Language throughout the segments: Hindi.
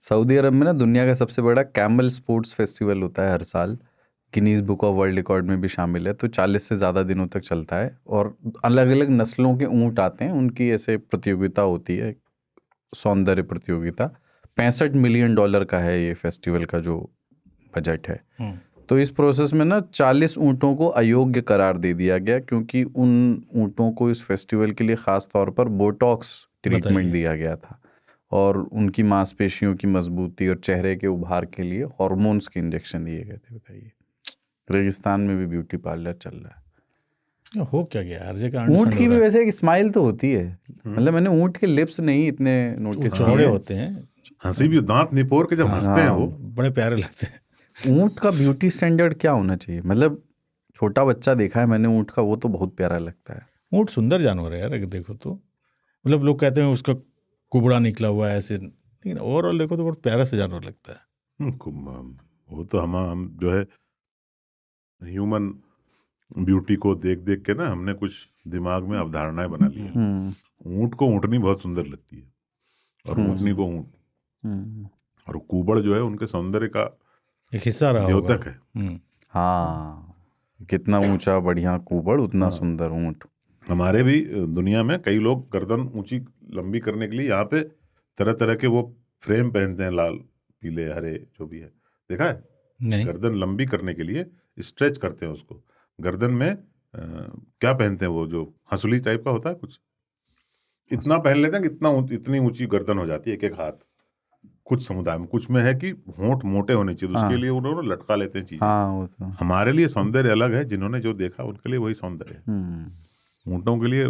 सऊदी अरब में ना दुनिया का सबसे बड़ा कैमल स्पोर्ट्स फेस्टिवल होता है हर साल। Guinness book of world record में भी शामिल है। तो 40 से ज़्यादा दिनों तक चलता है और अलग अलग नस्लों के ऊँट आते हैं। उनकी ऐसे प्रतियोगिता होती है, सौंदर्य प्रतियोगिता। $65 मिलियन का है ये फेस्टिवल का जो बजट है। तो इस प्रोसेस में ना 40 ऊँटों को अयोग्य करार दे दिया गया, क्योंकि उन ऊँटों को इस फेस्टिवल के लिए ख़ास तौर पर बोटॉक्स ट्रीटमेंट दिया गया था और उनकी मांसपेशियों की मजबूती और चेहरे के उभार के लिए हार्मोन्स के इंजेक्शन दिए गए थे। बताइए, रेगिस्तान में भी ब्यूटी पार्लर चल रहा है। हो क्या गया हर जगह। ऊँट की भी वैसे एक स्माइल तो होती है। मतलब मैंने ऊँट के लिप्स नहीं इतने नोटिस किए। चौड़े होते हैं, हंसी भी दांत निपोर के जब हंसते हैं वो बड़े प्यारे लगते हैं। ऊँट का ब्यूटी स्टैंडर्ड क्या होना चाहिए? मतलब छोटा बच्चा देखा है मैंने ऊँट का, वो तो बहुत प्यारा लगता है। ऊँट सुंदर जानवर है यार, अगर देखो तो। मतलब लोग कहते हैं उसका कुबड़ा निकला हुआ है ऐसे, लेकिन ओवरऑल देखो तो बहुत प्यारा सा जानवर लगता है। वो तो हम जो है ह्यूमन ब्यूटी को देख देख के ना हमने कुछ दिमाग में अवधारणाएं बना ली हैं। ऊँट को ऊँटनी बहुत सुंदर लगती है और ऊँटनी को ऊँट, और कुबड़ जो है उनके सौंदर्य का एक हिस्सा रहा होगा। द्योतक है। हाँ, कितना ऊंचा बढ़िया कुबड़ उतना सुंदर ऊँट। हमारे भी दुनिया में कई लोग गर्दन ऊंची लंबी करने के लिए यहाँ पे तरह तरह के वो फ्रेम पहनते हैं, लाल पीले हरे जो भी है, देखा है? नहीं। गर्दन लंबी करने के लिए स्ट्रेच करते हैं उसको। गर्दन में क्या पहनते हैं वो जो हंसुली टाइप का होता है, कुछ इतना पहन लेते हैं कि इतनी ऊंची गर्दन हो जाती है, एक एक हाथ। कुछ समुदाय में कुछ में है कि होंठ मोटे होने चाहिए, उसके लिए उन्होंने लटका लेते हैं चीजें। हाँ, तो हमारे लिए सौंदर्य अलग है, जिन्होंने जो देखा उनके लिए वही सौंदर्य है। ऊँटों के लिए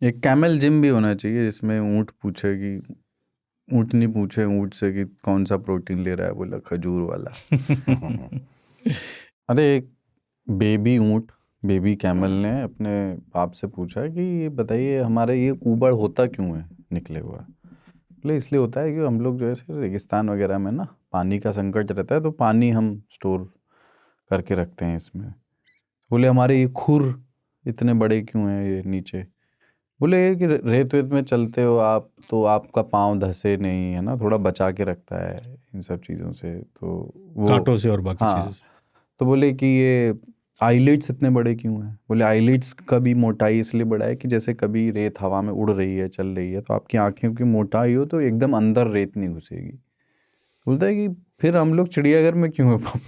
एक कैमल जिम भी होना चाहिए जिसमें ऊँट पूछे कि ऊँटनी पूछे ऊँट से कि कौन सा प्रोटीन ले रहा है, बोला खजूर वाला। अरे एक बेबी ऊँट, बेबी कैमल ने अपने बाप से पूछा कि ये बताइए हमारे ये कुबड़ होता क्यों है निकले हुआ? बोले इसलिए होता है कि हम लोग जो है रेगिस्तान वगैरह में ना पानी का संकट रहता है, तो पानी हम स्टोर करके रखते हैं इसमें। बोले हमारे ये खुर इतने बड़े क्यों हैं ये नीचे? बोले कि रेत वेत में चलते हो आप तो आपका पाँव धसे नहीं, है ना, थोड़ा बचा के रखता है इन सब चीज़ों से, तो वो कांटों से और बाकी चीज़ों से। तो बोले कि ये आईलिड्स इतने बड़े क्यों हैं? बोले आईलिड्स का भी मोटाई इसलिए बड़ा है कि जैसे कभी रेत हवा में उड़ रही है, चल रही है, तो आपकी आँखें की मोटाई हो तो एकदम अंदर रेत नहीं घुसेगी। बोलता है कि फिर हम लोग चिड़ियाघर में क्यों है पापा?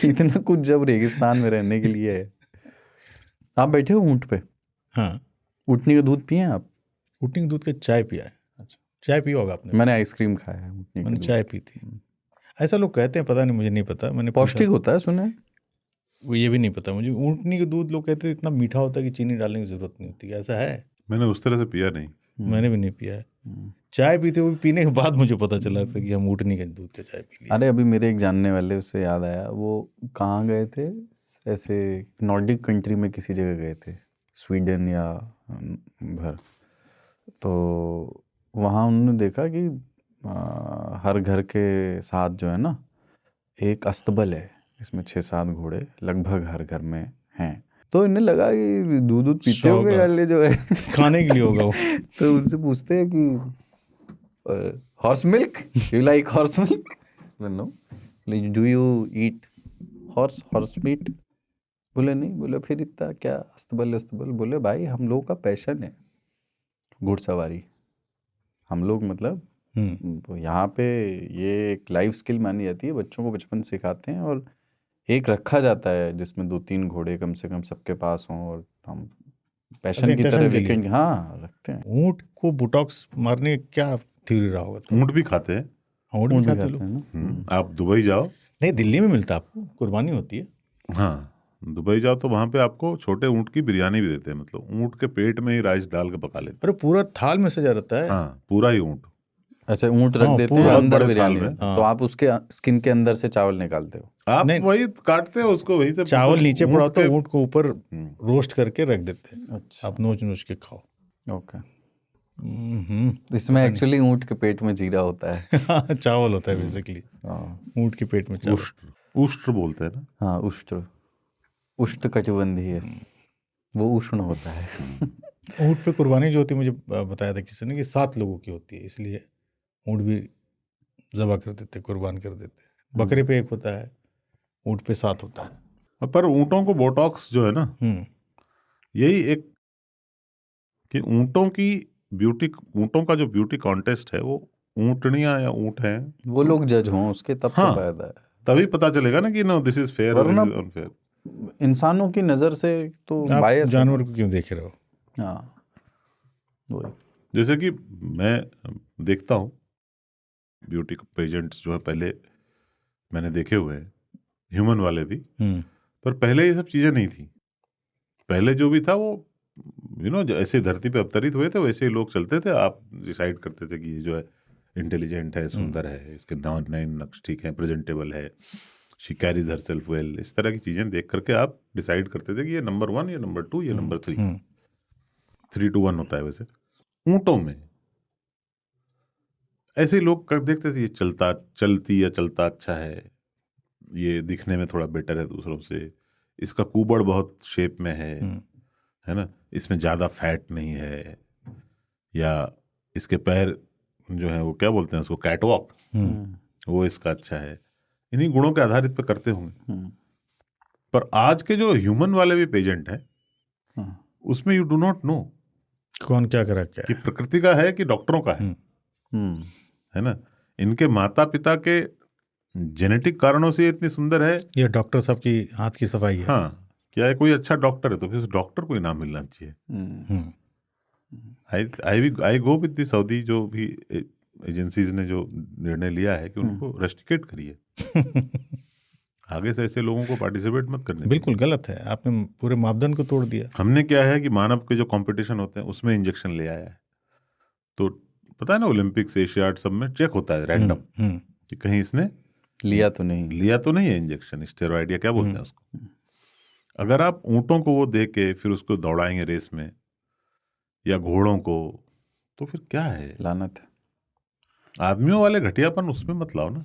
इतना कुछ जब रेगिस्तान में रहने के लिए है। आप बैठे हो ऊँट पे? हाँ। ऊँटनी का दूध पिए आप? ऊँटनी के दूध का चाय पिया है। अच्छा, चाय पिया होगा आपने? मैंने आइसक्रीम खाया है ऊँटनी मैंने का चाय पी थी। ऐसा लोग कहते हैं, पता नहीं, मुझे नहीं पता। मैंने पौष्टिक होता है सुना है। वो ये भी नहीं पता मुझे। ऊँटनी का दूध लोग कहते हैं इतना मीठा होता है कि चीनी डालने की जरूरत नहीं होती, ऐसा है? मैंने उस तरह से पिया नहीं। मैंने भी नहीं पिया है। चाय पीते हुए पीने के बाद मुझे पता चला था कि हम ऊँटनी के दूध का चाय पी लिया। अरे अभी मेरे एक जानने वाले, उससे याद आया, वो कहाँ गए थे, ऐसे नॉर्डिक कंट्री में किसी जगह गए थे, स्वीडन या भर, तो वहाँ उन्होंने देखा कि हर घर के साथ जो है ना एक अस्तबल है, इसमें 6-7 घोड़े लगभग हर घर में हैं। तो इन्हें लगा कि दूध पीते होंगे वाले जो है खाने के लिए होगा वो। तो उनसे पूछते हैं कि horse milk, you like horse milk? No. Do you eat horse meat? बोले नहीं। बोले फिर इतना क्या अस्तबल? बोले भाई हम लोगों का पैशन है घुड़सवारी। हम लोग मतलब यहाँ पे ये एक लाइफ स्किल मानी जाती है, बच्चों को बचपन से सिखाते हैं और एक रखा जाता है जिसमें 2-3 घोड़े कम से कम सबके पास हों और हम पैशन की तरह वीकेंड रखते हैं। ऊँट को बोटॉक्स मारने का क्या थ्योरी रहा होगा? ऊँट भी खाते हैं। ऊँट भी खाते लोग ना। आप दुबई जाओ, नहीं दिल्ली में मिलता आपको, कुर्बानी होती है। हाँ दुबई जाओ तो वहाँ पे आपको छोटे ऊँट की बिरयानी भी देते हैं। मतलब ऊँट के पेट में ही राइस डाल के पका लेते हैं। अरे पूरा थाल में सजा रहता है। हाँ पूरा ही ऊँट। अच्छा, ऊँट रख देते हैं पूरा अंदर बड़े बिरयानी थाल में, में। तो आप उसके स्किन के अंदर से चावल निकालते हो? आप वही काटते हो उसको, वही से चावल नीचे पड़ा होता है, ऊँट को ऊपर रोस्ट करके रख देते हैं। अच्छा, आप नोच के खाओ। ओके। इसमें एक्चुअली ऊँट के पेट में जीरा होता है। चावल होता है बेसिकली, ऊँट के पेट में चावल। उष्ट्र बोलते हैं ना। हाँ, उष्ट्र कटिबंधी है, वो उष्ण होता है। ऊँट पे कुर्बानी जो होती है, मुझे बताया था किसी ने कि 7 लोगों की होती है, इसलिए ऊँट भी ज़बह कर देते, कुर्बान कर देते। बकरे पे 1 होता है, ऊँट पे 7 होता है। पर ऊँटों को बोटॉक्स जो है ना, यही एक कि ऊँटों का जो ब्यूटी कॉन्टेस्ट है, वो ऊँटनियाँ या ऊँट हैं, वो लोग जज हों उसके, तब तो हाँ, फायदा है। तभी पता चलेगा ना कि नो दिस इज फेयर और वरना दिस इज अनफेयर। इंसानों की नज़र से तो आप बायस है। जानवर को क्यों देख रहे हो? हाँ, वही। जैसे कि मैं देखता हूँ ब्यूटी पेजेंट्स जो है, पहले मैंने देखे हुए हैं, ह्यूमन वाले भी, पर पहले ये सब चीज़ें नहीं थी। पहले जो भी था वो ऐसे धरती पे अवतरित हुए थे, वैसे ही लोग चलते थे। आप डिसाइड करते थे कि ये जो है इंटेलिजेंट है, सुंदर है, इसके नए नक्श ठीक है, प्रेजेंटेबल है, शी कैरीज हरसेल्फ वेल, इस तरह की चीज़ें देख करके आप डिसाइड करते थे कि ये नंबर 1, ये नंबर 2, ये नंबर 3। 3 to 1 होता है वैसे। ऊँटों में ऐसे ही लोग देखते थे, ये चलता अच्छा है, ये दिखने में थोड़ा बेटर है दूसरों से, इसका कुबड़ बहुत शेप में है ना, इसमें ज़्यादा फैट नहीं है, या इसके पैर जो है वो क्या बोलते हैं उसको, कैटवॉक, वो इसका अच्छा है। इन्हीं गुणों के आधारित पे करते होंगे। पर आज के जो ह्यूमन वाले भी पेजेंट हैं, उसमें यू डू नॉट नो कौन क्या करा क्या कि प्रकृति का है कि डॉक्टरों का है ना। इनके माता पिता के जेनेटिक कारणों से इतनी सुंदर है, ये डॉक्टर साहब की हाथ की सफाई है। हाँ, क्या है, कोई अच्छा डॉक्टर है तो फिर उस डॉक्टर को इनाम मिलना चाहिए। आई गो विद द सऊदी जो भी एजेंसीज ने जो निर्णय लिया है कि उनको रेस्ट्रिकेट करिए। आगे से ऐसे लोगों को पार्टिसिपेट मत करने। बिल्कुल गलत है, आपने पूरे मापदंड को तोड़ दिया। हमने क्या है कि मानव के जो कंपटीशन होते हैं उसमें इंजेक्शन ले आया है, तो पता है ना, ओलंपिक्स, एशियाड सब में चेक होता है रैंडम कि कहीं इसने लिया तो नहीं है इंजेक्शन, स्टेरॉइड या क्या बोलते हैं उसको। अगर आप ऊँटों को वो दे के फिर उसको दौड़ाएंगे रेस में, या घोड़ों को, तो फिर क्या है, लानत है। आदमियों वाले घटियापन उसमें मत लाओ ना।